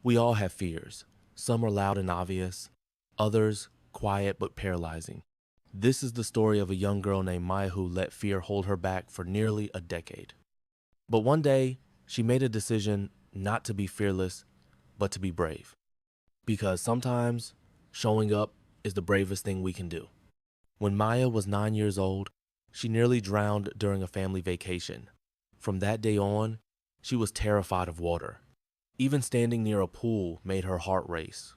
We all have fears. Some are loud and obvious, others quiet but paralyzing. This is the story of a young girl named Maya who let fear hold her back for nearly a decade. But one day, she made a decision not to be fearless, but to be brave. Because sometimes showing up is the bravest thing we can do. When Maya was 9 years old, she nearly drowned during a family vacation. From that day on, she was terrified of water. Even standing near a pool made her heart race.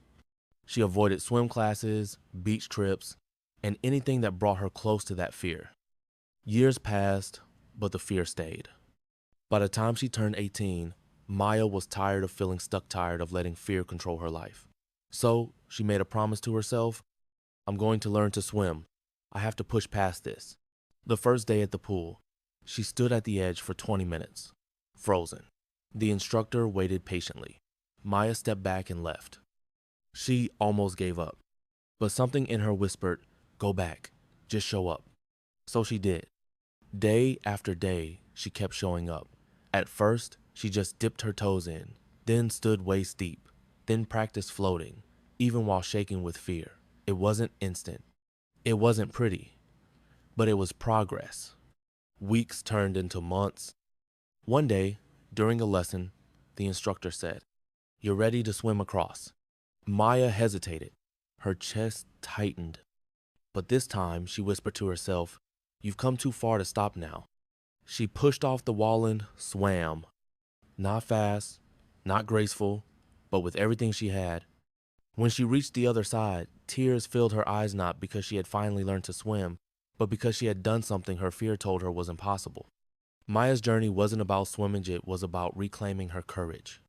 She avoided swim classes, beach trips, and anything that brought her close to that fear. Years passed, but the fear stayed. By the time she turned 18, Maya was tired of feeling stuck, tired of letting fear control her life. So she made a promise to herself: I'm going to learn to swim. I have to push past this. The first day at the pool, she stood at the edge for 20 minutes, frozen. The instructor waited patiently. Maya stepped back and left. She almost gave up, but something in her whispered, go back, just show up. So she did. Day after day, she kept showing up. At first, she just dipped her toes in, then stood waist deep, then practiced floating, even while shaking with fear. It wasn't instant. It wasn't pretty, but it was progress. Weeks turned into months. One day, during a lesson, the instructor said, you're ready to swim across. Maya hesitated. Her chest tightened. But this time, she whispered to herself, you've come too far to stop now. She pushed off the wall and swam. Not fast, not graceful, but with everything she had. When she reached the other side, tears filled her eyes, not because she had finally learned to swim, but because she had done something her fear told her was impossible. Maya's journey wasn't about swimming, it was about reclaiming her courage.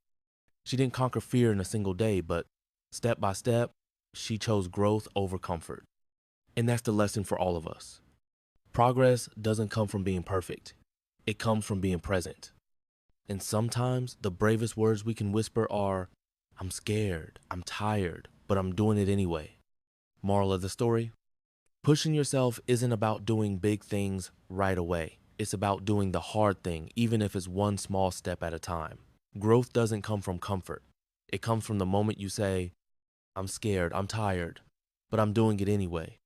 She didn't conquer fear in a single day, but step by step, she chose growth over comfort. And that's the lesson for all of us. Progress doesn't come from being perfect. It comes from being present. And sometimes the bravest words we can whisper are, I'm scared, I'm tired, but I'm doing it anyway. Moral of the story? Pushing yourself isn't about doing big things right away. It's about doing the hard thing, even if it's one small step at a time. Growth doesn't come from comfort. It comes from the moment you say, I'm scared, I'm tired, but I'm doing it anyway.